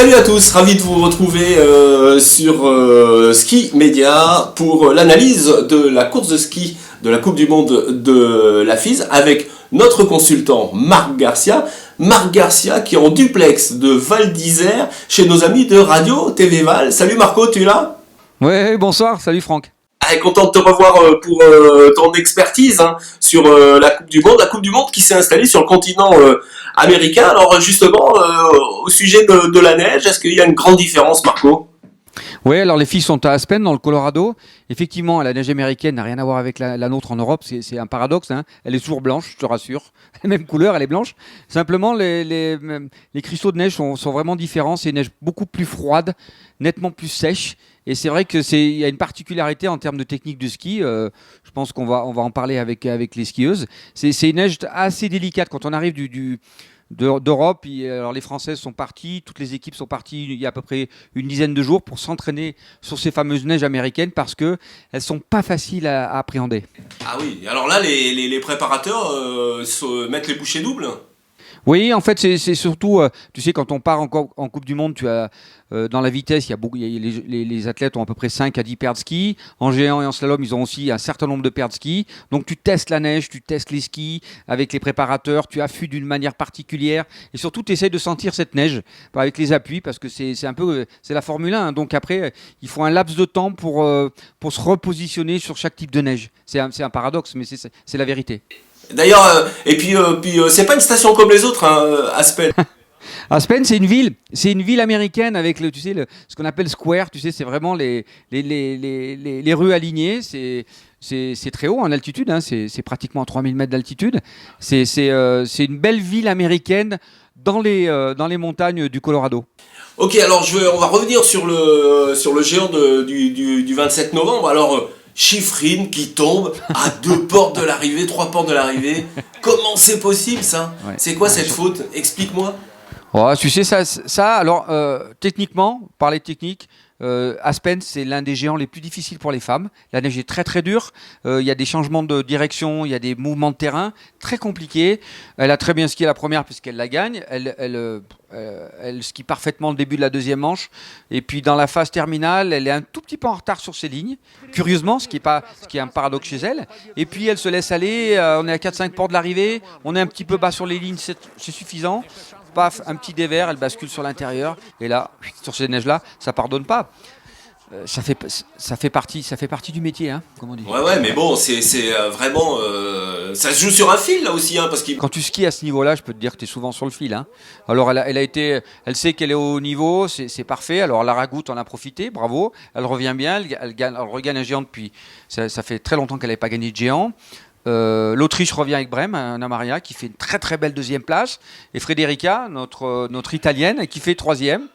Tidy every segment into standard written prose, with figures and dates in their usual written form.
Salut à tous, ravi de vous retrouver sur Ski Média pour l'analyse de la course de ski de la Coupe du Monde de la FIS avec notre consultant Marc Garcia. Marc Garcia qui est en duplex de Val d'Isère chez nos amis de Radio TV Val. Salut Marco, tu es là ? Ouais, bonsoir, salut Franck. Content de te revoir pour ton expertise sur la Coupe du Monde. La Coupe du Monde qui s'est installée sur le continent américain. Alors justement, au sujet de la neige, est-ce qu'il y a une grande différence, Marco ? Oui, alors les filles sont à Aspen dans le Colorado. Effectivement, la neige américaine n'a rien à voir avec la nôtre en Europe. C'est un paradoxe. Elle est toujours blanche, je te rassure. La même couleur, elle est blanche. Simplement, les cristaux de neige sont vraiment différents. C'est une neige beaucoup plus froide, nettement plus sèche. Et c'est vrai qu'il y a une particularité en termes de technique de ski. Je pense qu'on va en parler avec les skieuses. C'est une neige assez délicate. Quand on arrive d'Europe, alors les Françaises sont parties, toutes les équipes sont parties il y a à peu près une dizaine de jours pour s'entraîner sur ces fameuses neiges américaines parce qu'elles ne sont pas faciles à appréhender. Ah oui, alors là les préparateurs mettent les bouchées doubles. Oui, en fait, c'est surtout, tu sais, quand on part en Coupe du Monde, tu as dans la vitesse, les athlètes ont à peu près 5 à 10 paires de skis. En géant et en slalom, ils ont aussi un certain nombre de paires de skis. Donc, tu testes la neige, tu testes les skis avec les préparateurs, tu affûtes d'une manière particulière. Et surtout, tu essaies de sentir cette neige avec les appuis parce que c'est la Formule 1. Donc, après, il faut un laps de temps pour se repositionner sur chaque type de neige. C'est un paradoxe, mais c'est la vérité. D'ailleurs, c'est pas une station comme les autres, Aspen. Aspen, c'est une ville américaine avec ce qu'on appelle square. Tu sais, c'est vraiment les rues alignées. C'est très haut en altitude. C'est pratiquement 3000 mètres d'altitude. C'est une belle ville américaine dans les montagnes du Colorado. Ok, alors on va revenir sur le géant du 27 novembre. Alors. Shiffrin qui tombe à 2 portes de l'arrivée, 3 portes de l'arrivée. Comment c'est possible ça ? Ouais. C'est quoi cette faute ? Explique-moi. Oh, tu sais ça alors techniquement, parler technique, Aspen c'est l'un des géants les plus difficiles pour les femmes. La neige est très très dure. Il y a des changements de direction, il y a des mouvements de terrain très compliqués. Elle a très bien skié la première puisqu'elle la gagne. Elle skie parfaitement le début de la deuxième manche. Et puis dans la phase terminale, elle est un tout petit peu en retard sur ses lignes. Curieusement, ce qui est un paradoxe chez elle. Et puis elle se laisse aller. On est à 4-5 portes de l'arrivée. On est un petit peu bas sur les lignes, c'est suffisant. Paf, un petit dévers, elle bascule sur l'intérieur. Et là, sur ces neiges-là, ça pardonne pas. Ça fait partie du métier, comme on dit. Ouais, mais bon, c'est vraiment... ça se joue sur un fil, là aussi, parce qu'il... Quand tu skis à ce niveau-là, je peux te dire que tu es souvent sur le fil. Alors, elle sait qu'elle est au haut niveau, c'est parfait. Alors, la Ragout en a profité, bravo. Elle revient bien, elle regagne un géant depuis... Ça fait très longtemps qu'elle n'avait pas gagné de géant. L'Autriche revient avec Brem, Anna Maria, qui fait une très très belle deuxième place. Et Frederica, notre italienne, qui fait troisième.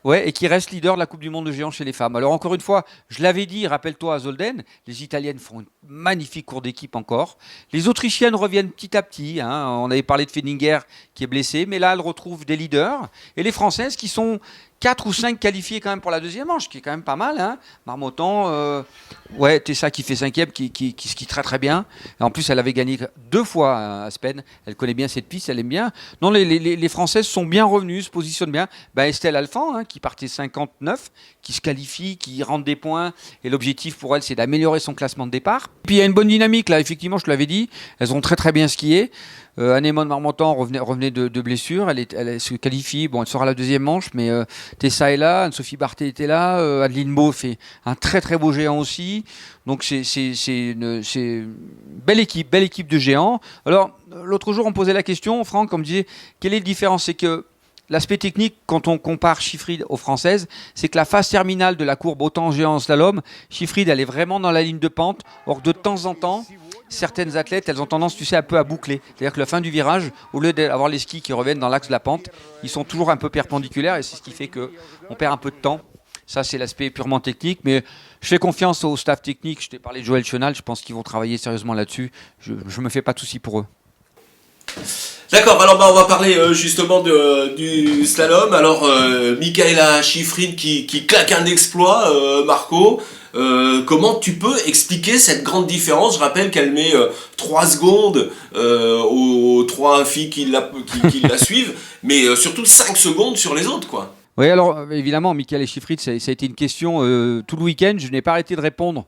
Ouais, et qui reste leader de la Coupe du Monde de géant chez les femmes. Alors encore une fois, je l'avais dit, rappelle-toi à Zolden, les Italiennes font une magnifique course d'équipe encore. Les Autrichiennes reviennent petit à petit. On avait parlé de Fenninger qui est blessé, mais là, elles retrouvent des leaders. Et les Françaises qui sont 4 ou 5 qualifiées quand même pour la deuxième manche, qui est quand même pas mal. Marmottan, Tessa qui fait 5e, qui skie très très bien. Et en plus, elle avait gagné 2 fois à Aspen. Elle connaît bien cette piste, elle aime bien. Non, les Françaises sont bien revenues, se positionnent bien. Estelle Alphand, qui partait 59, qui se qualifie, qui rentre des points. Et l'objectif pour elle, c'est d'améliorer son classement de départ. Puis il y a une bonne dynamique là, effectivement, je te l'avais dit. Elles ont très très bien skié. Anémone Marmottan revenait de blessure, elle se qualifie, elle sera la deuxième manche, mais Tessa est là, Anne-Sophie Barthé était là, Adeline Beau fait un très très beau géant aussi, donc c'est une belle équipe de géants. Alors l'autre jour on posait la question, Franck, on me disait quelle est la différence, c'est que l'aspect technique, quand on compare Shiffrin aux Françaises, c'est que la phase terminale de la courbe, autant en géant en slalom, Shiffrin elle est vraiment dans la ligne de pente, or de temps en temps, certaines athlètes, elles ont tendance, un peu à boucler. C'est-à-dire que la fin du virage, au lieu d'avoir les skis qui reviennent dans l'axe de la pente, ils sont toujours un peu perpendiculaires et c'est ce qui fait qu'on perd un peu de temps. Ça, c'est l'aspect purement technique, mais je fais confiance au staff technique. Je t'ai parlé de Joël Chenal, je pense qu'ils vont travailler sérieusement là-dessus. Je me fais pas de soucis pour eux. D'accord, alors on va parler justement du slalom. Alors, Mikaela Shiffrin qui claque un exploit, Marco. Comment tu peux expliquer cette grande différence ? Je rappelle qu'elle met 3 secondes aux 3 filles qui la suivent, mais surtout 5 secondes sur les autres, quoi. Oui, alors évidemment, Michael et Schifrin, ça a été une question tout le week-end. Je n'ai pas arrêté de répondre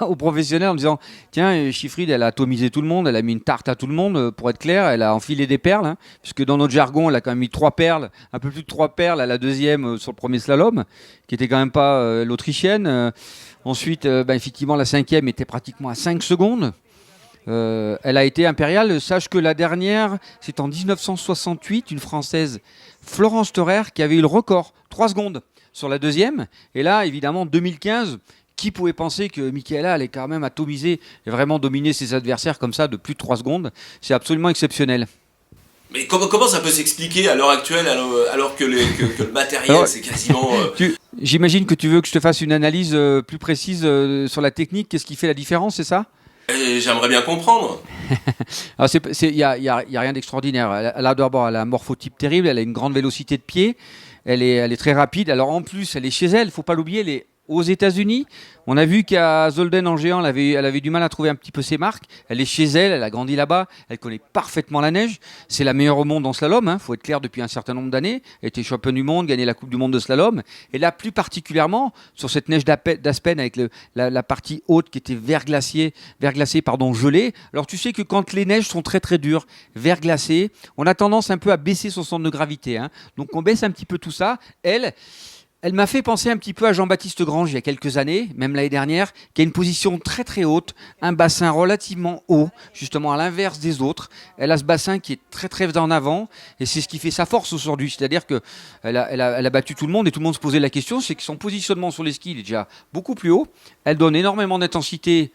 aux professionnels en disant tiens, Schifrin, elle a atomisé tout le monde, elle a mis une tarte à tout le monde, pour être clair, elle a enfilé des perles, hein, puisque dans notre jargon, elle a quand même mis 3 perles, un peu plus de 3 perles à la deuxième sur le premier slalom, qui était quand même pas l'autrichienne. Ensuite, effectivement, la cinquième était pratiquement à 5 secondes. Elle a été impériale. Sache que la dernière, c'est en 1968, une Française, Florence Thorer, qui avait eu le record, 3 secondes sur la deuxième. Et là, évidemment, 2015, qui pouvait penser que Michaela allait quand même atomiser et vraiment dominer ses adversaires comme ça de plus de 3 secondes. C'est absolument exceptionnel. Mais comment ça peut s'expliquer à l'heure actuelle, alors que le matériel, c'est quasiment... J'imagine que tu veux que je te fasse une analyse plus précise sur la technique. Qu'est-ce qui fait la différence, c'est ça ? J'aimerais bien comprendre. Il n'y a rien d'extraordinaire. Elle a d'abord un morphotype terrible, elle a une grande vélocité de pied, elle est très rapide. Alors en plus, elle est chez elle, il ne faut pas l'oublier, elle est aux États-Unis. On a vu qu'à Zolden en géant, elle avait du mal à trouver un petit peu ses marques. Elle est chez elle, elle a grandi là-bas, elle connaît parfaitement la neige. C'est la meilleure au monde en slalom, hein, faut être clair, depuis un certain nombre d'années. Elle était championne du monde, gagné la Coupe du monde de slalom. Et là, plus particulièrement, sur cette neige d'Aspen avec la partie haute qui était verglacée, gelée. Alors tu sais que quand les neiges sont très très dures, verglacées, on a tendance un peu à baisser son centre de gravité, hein. Donc on baisse un petit peu tout ça. Elle m'a fait penser un petit peu à Jean-Baptiste Grange il y a quelques années, même l'année dernière, qui a une position très très haute, un bassin relativement haut, justement à l'inverse des autres. Elle a ce bassin qui est très très en avant, et c'est ce qui fait sa force aujourd'hui. C'est-à-dire qu'elle a battu tout le monde, et tout le monde se posait la question, c'est que son positionnement sur les skis il est déjà beaucoup plus haut. Elle donne énormément d'intensité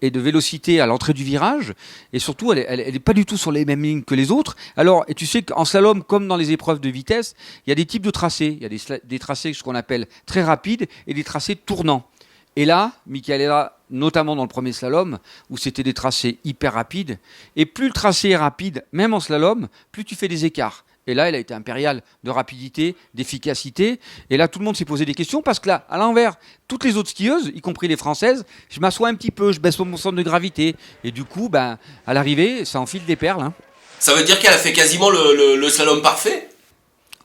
et de vélocité à l'entrée du virage, et surtout elle est pas du tout sur les mêmes lignes que les autres. Alors, et tu sais qu'en slalom, comme dans les épreuves de vitesse, il y a des types de tracés. Il y a des tracés ce qu'on appelle très rapides et des tracés tournants. Et là, Michaela, notamment dans le premier slalom, où c'était des tracés hyper rapides, et plus le tracé est rapide, même en slalom, plus tu fais des écarts. Et là, elle a été impériale de rapidité, d'efficacité. Et là, tout le monde s'est posé des questions parce que là, à l'envers, toutes les autres skieuses, y compris les françaises, je m'assois un petit peu, je baisse mon centre de gravité. Et du coup, à l'arrivée, ça enfile des perles, hein. Ça veut dire qu'elle a fait quasiment le slalom parfait ?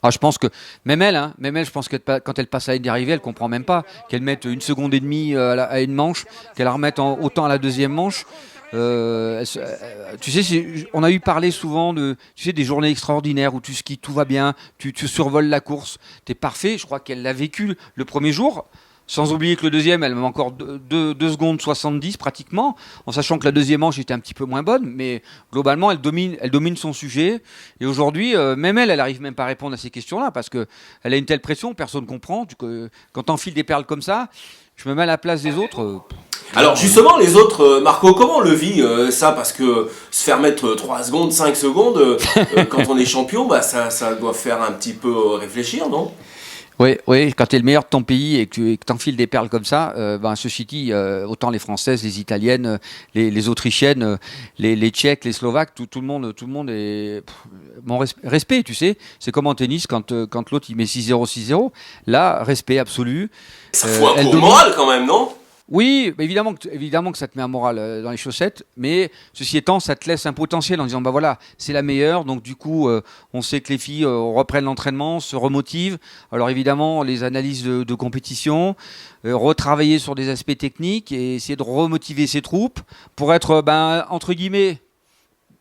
Ah, je pense que même elle, je pense que quand elle passe à la ligne d'arrivée, elle comprend même pas qu'elle mette 1 seconde et demie à une manche, qu'elle la remette autant à la deuxième manche. Tu sais, on a eu parlé souvent des journées extraordinaires où tu skis, tout va bien, tu survoles la course, t'es parfait. Je crois qu'elle l'a vécu le premier jour, sans oublier que le deuxième, elle met encore 2 secondes 70 pratiquement, en sachant que la deuxième manche était un petit peu moins bonne, mais globalement, elle domine son sujet. Et aujourd'hui, même elle arrive même pas à répondre à ces questions-là, parce que elle a une telle pression, personne ne comprend. Quand t'enfiles des perles comme ça, je me mets à la place des autres. Alors justement, les autres, Marco, comment on le vit ça ? Parce que se faire mettre 3 secondes, 5 secondes, quand on est champion, ça doit faire un petit peu réfléchir, non ? Oui, quand tu es le meilleur de ton pays et que tu enfiles des perles comme ça, ceci dit, autant les Françaises, les Italiennes, les Autrichiennes, les Tchèques, les Slovaques, tout le monde est... Mon respect, tu sais, c'est comme en tennis quand l'autre il met 6-0, 6-0, là, respect absolu. Ça fout un coup au moral quand même, non ? Oui, évidemment que ça te met un moral dans les chaussettes, mais ceci étant, ça te laisse un potentiel en disant voilà, c'est la meilleure, donc du coup, on sait que les filles reprennent l'entraînement, se remotivent. Alors évidemment, les analyses de compétition, retravailler sur des aspects techniques et essayer de remotiver ses troupes pour être, entre guillemets,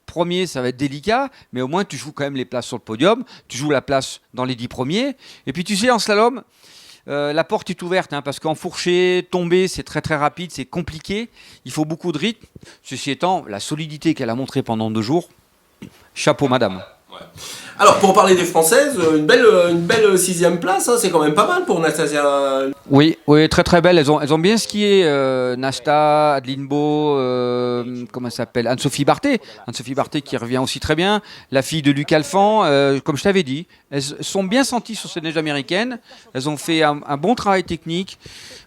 premier, ça va être délicat, mais au moins tu joues quand même les places sur le podium, tu joues la place dans les 10 premiers, et puis tu sais, en slalom, la porte est ouverte, hein, parce qu'enfourcher, tomber, c'est très très rapide, c'est compliqué. Il faut beaucoup de rythme. Ceci étant, la solidité qu'elle a montrée pendant 2 jours, chapeau madame. Ouais. Alors, pour parler des Françaises, une belle 6e place, hein, c'est quand même pas mal pour Nastasia. Oui, très très belle. Elles ont bien skié, Nasta, Adeline Beau, comment elle s'appelle, Anne-Sophie Barthé. Anne-Sophie Barthé qui revient aussi très bien. La fille de Luc Alphand, comme je t'avais dit. Elles sont bien senties sur cette neige américaine. Elles ont fait un bon travail technique.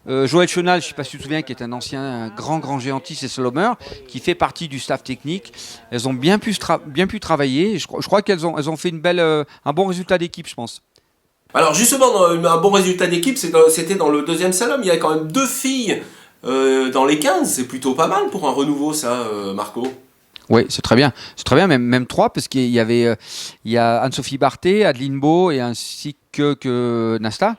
Joël Chenal, je ne sais pas si tu te souviens, qui est un grand géantiste et slalomer, qui fait partie du staff technique. Elles ont bien pu travailler. Je crois qu'elles ont fait un bon résultat d'équipe, je pense. Alors justement, un bon résultat d'équipe, c'était dans le 2e slalom. Il y a quand même 2 filles dans les 15. C'est plutôt pas mal pour un renouveau, ça, Marco. Oui, c'est très bien, même 3, parce qu'il y a Anne-Sophie Barthé, Adeline Beau, et ainsi que Nasta.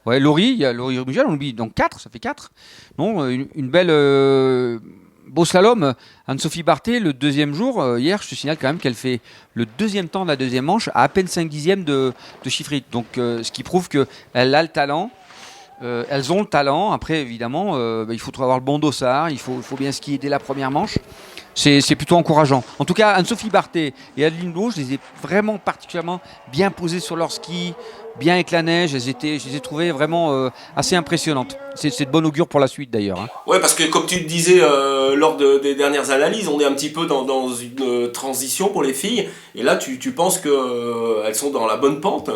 Ouais, Laurie, il y a Laurie Rumigel, on oublie donc 4, ça fait 4. Non, une belle beau slalom. Anne-Sophie Barthé, le deuxième jour, hier, je te signale quand même qu'elle fait le deuxième temps de la deuxième manche à peine 5 dixièmes de Chiffrit. Donc, ce qui prouve qu'elle a le talent. Elles ont le talent. Après, évidemment, il faut avoir le bon dossard. Il faut bien skier dès la première manche. C'est plutôt encourageant. En tout cas, Anne-Sophie Barthé et Adeline Blo, je les ai vraiment particulièrement bien posées sur leur ski, bien avec la neige. Je les ai trouvées vraiment assez impressionnantes. C'est de bon augure pour la suite d'ailleurs. Hein. Ouais, parce que comme tu le disais lors des dernières analyses, on est un petit peu dans une transition pour les filles. Et là, tu penses qu'elles sont dans la bonne pente?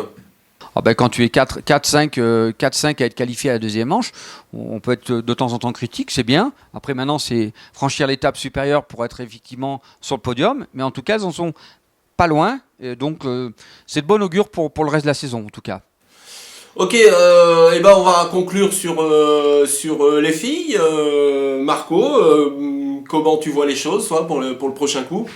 Ah ben, quand tu es 4-5 à être qualifié à la deuxième manche, on peut être de temps en temps critique, c'est bien. Après maintenant, c'est franchir l'étape supérieure pour être effectivement sur le podium. Mais en tout cas, elles en sont pas loin. Et donc, c'est de bon augure pour le reste de la saison, en tout cas. Ok, on va conclure sur les filles. Marco, comment tu vois les choses, toi, pour le prochain coup?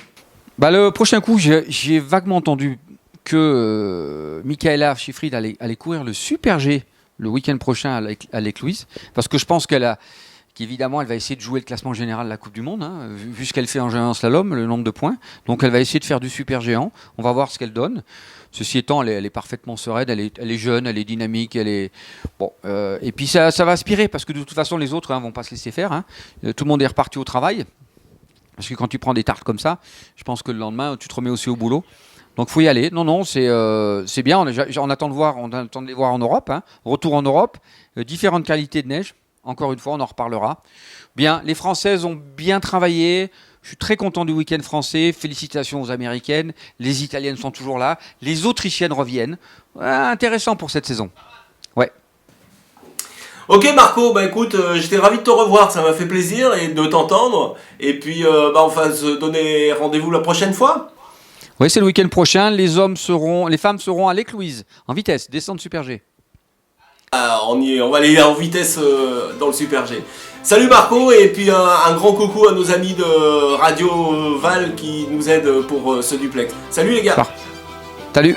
Bah, le prochain coup, j'ai vaguement entendu que Michaela Schifrid allait courir le Super G le week-end prochain à l'Écluise, parce que je pense qu'évidemment elle va essayer de jouer le classement général de la Coupe du Monde, hein, vu ce qu'elle fait en géant slalom, le nombre de points. Donc elle va essayer de faire du super géant. On va voir ce qu'elle donne. Ceci étant, elle est parfaitement sereine, elle est jeune, elle est dynamique, elle est bon. Et puis ça va aspirer, parce que de toute façon les autres vont pas se laisser faire. Hein. Tout le monde est reparti au travail, parce que quand tu prends des tartes comme ça, je pense que le lendemain tu te remets aussi au boulot. Donc faut y aller. Non, c'est bien. On attend de les voir en Europe. Hein. Retour en Europe, différentes qualités de neige. Encore une fois, on en reparlera. Bien, les Françaises ont bien travaillé. Je suis très content du week-end français. Félicitations aux Américaines. Les Italiennes sont toujours là. Les Autrichiennes reviennent. Intéressant pour cette saison. Ouais. Ok Marco, bah écoute, j'étais ravi de te revoir, ça m'a fait plaisir et de t'entendre. Et puis on va se donner rendez-vous la prochaine fois. Oui, c'est le week-end prochain. Les femmes seront à l'Écluise, en vitesse, descente Super G. Ah, on va aller en vitesse dans le Super G. Salut Marco, et puis un grand coucou à nos amis de Radio Val qui nous aident pour ce duplex. Salut les gars. Salut.